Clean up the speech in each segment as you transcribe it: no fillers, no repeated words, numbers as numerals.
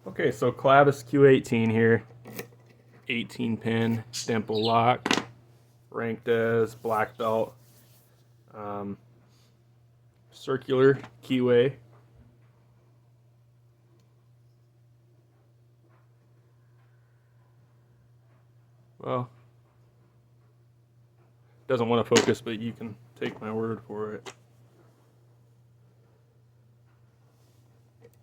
Okay, so Clavis Q18 here, 18 pin dimple lock, ranked as black belt, circular keyway. Well, doesn't want to focus, but you can take my word for it.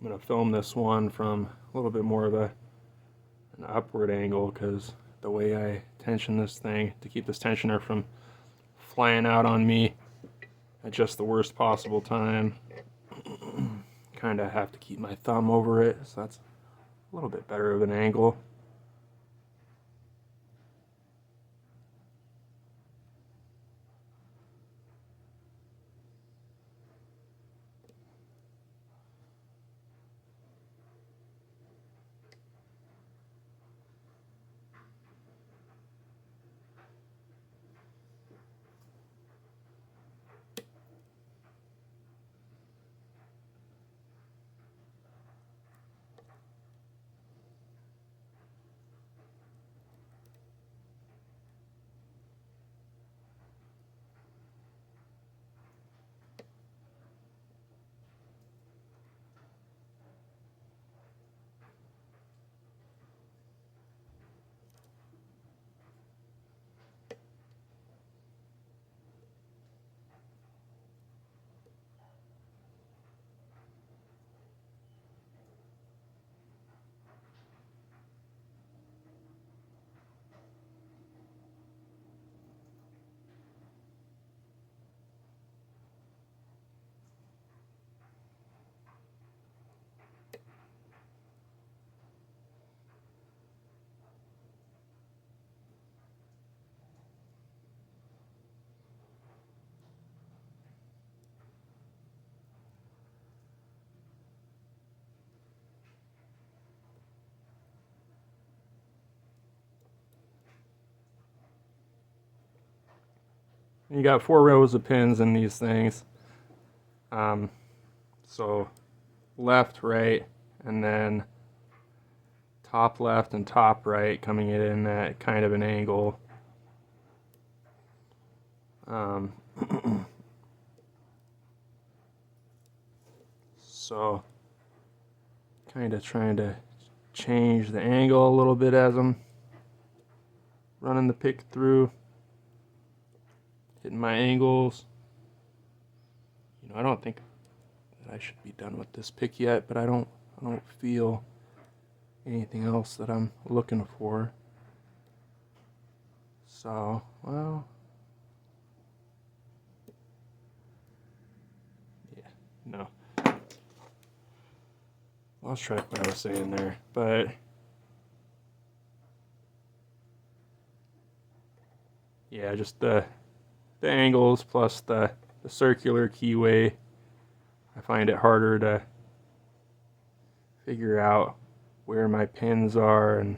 I'm going to film this one from a little bit more of an upward angle, because the way I tension this thing to keep this tensioner from flying out on me at just the worst possible time, kind of have to keep my thumb over it, so that's a little bit better of an angle. You got 4 rows of pins in these things. So left, right, and then top left and top right coming in at kind of an angle. So kind of trying to change the angle a little bit as I'm running the pick through, hitting my angles. I don't think that I should be done with this pick yet, but I don't feel anything else that I'm looking for. So, well, yeah, no. Lost track what I was saying there, but yeah, just the angles plus the circular keyway. I find it harder to figure out where my pins are and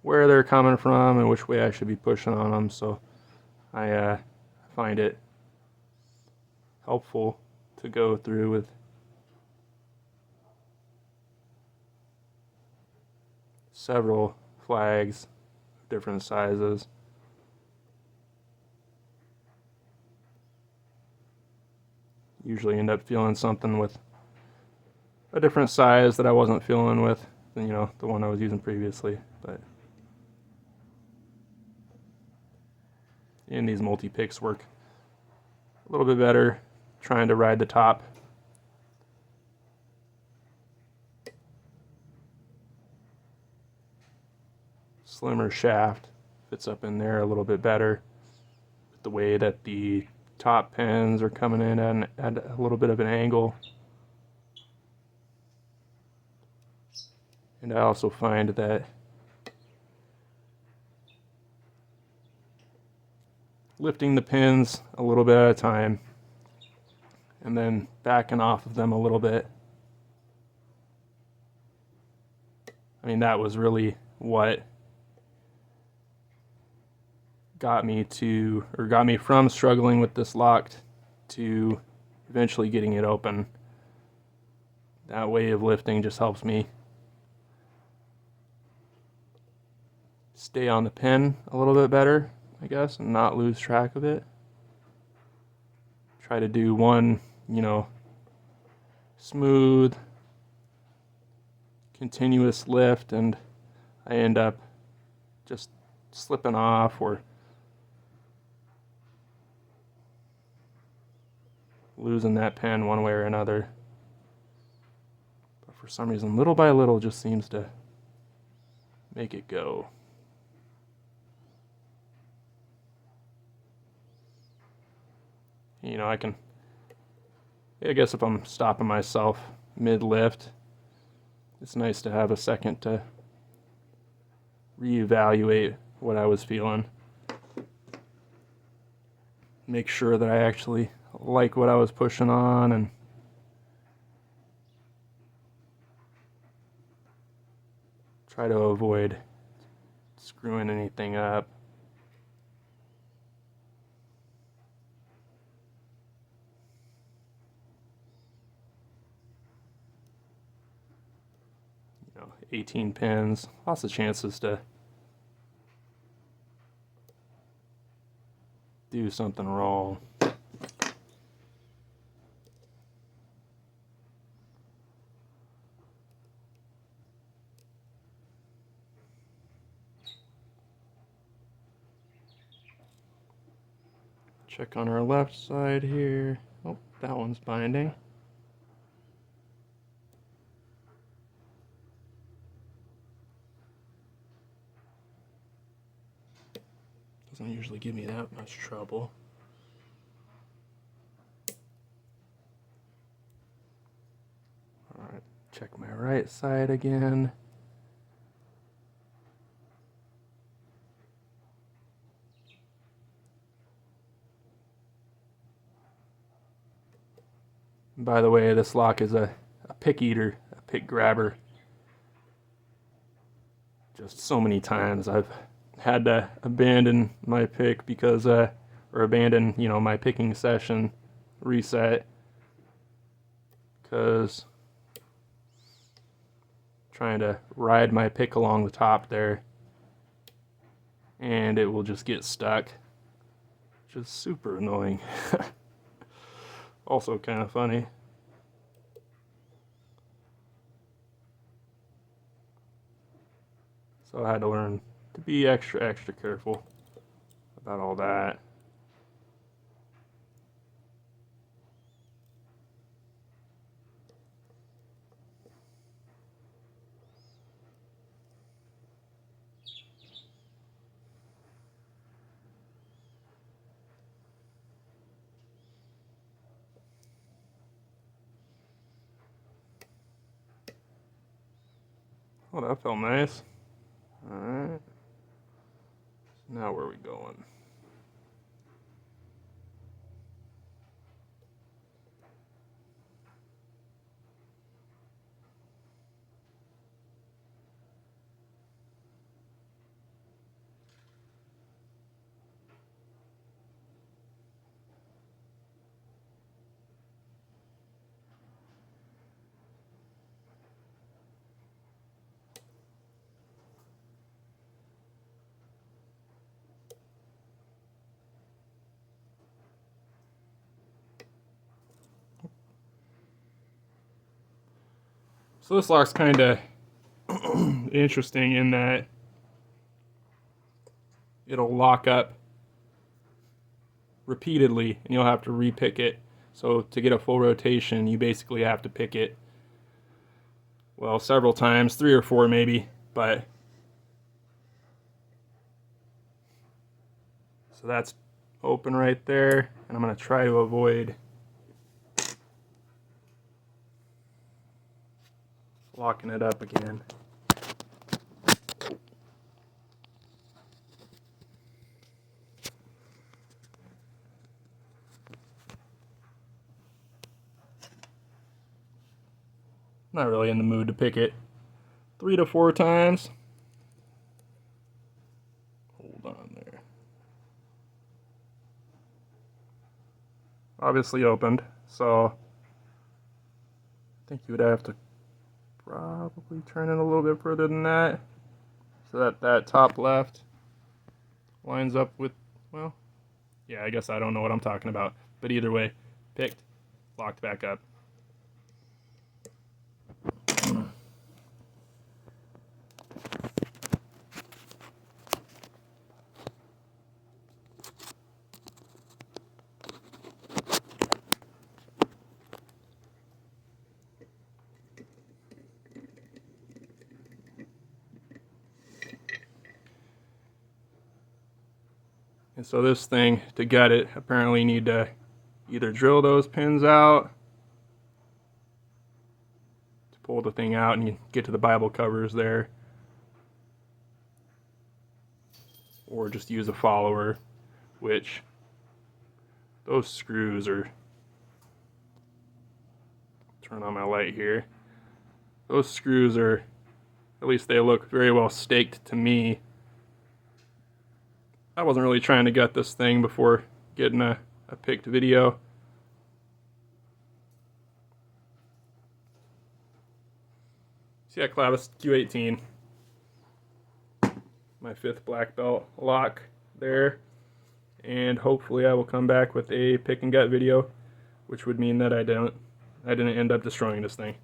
where they're coming from and which way I should be pushing on them, so I find it helpful to go through with several flags, different sizes. Usually end up feeling something with a different size that I wasn't feeling with than, the one I was using previously. But these multi-picks work a little bit better, trying to ride the top. Slimmer shaft fits up in there a little bit better with the way that the top pins are coming in at a little bit of an angle. And I also find that lifting the pins a little bit at a time and then backing off of them a little bit, that was really what got me from struggling with this lock to eventually getting it open. That way of lifting just helps me stay on the pin a little bit better, I guess, and not lose track of it. Try to do one, smooth, continuous lift, and I end up just slipping off or losing that pin one way or another. But for some reason, little by little, just seems to make it go. I guess if I'm stopping myself mid-lift, it's nice to have a second to reevaluate what I was feeling. Make sure that I actually like what I was pushing on, and try to avoid screwing anything up. You know, 18 pins, lots of chances to do something wrong. Check on our left side here. Oh, that one's binding. Doesn't usually give me that much trouble. Alright, check my right side again. By the way, this lock is a pick eater, a pick grabber. Just so many times I've had to abandon my pick because, or abandon, my picking session, reset, because trying to ride my pick along the top there, and it will just get stuck, which is super annoying. Also kind of funny. So I had to learn to be extra careful about all that. Oh, that felt nice. Alright. Now where are we going? So this lock's kind of interesting in that it'll lock up repeatedly and you'll have to repick it. So to get a full rotation, you basically have to pick it, well, several times, 3 or 4 maybe, but so that's open right there, and I'm going to try to avoid locking it up again. Not really in the mood to pick it 3 to 4 times. Hold on there. Obviously opened, so I think you would have to probably turn it a little bit further than that. so that top left lines up with, well, yeah, I guess I don't know what I'm talking about, but either way, picked, locked back up. And so this thing, to get it, apparently you need to either drill those pins out to pull the thing out and you get to the Bible covers there, or just use a follower, which those screws are, turn on my light here, those screws are, at least they look very well staked to me. I wasn't really trying to gut this thing before getting a picked video. So yeah, Clavis Q18. My 5th black belt lock there. And hopefully I will come back with a pick and gut video, which would mean that I didn't end up destroying this thing.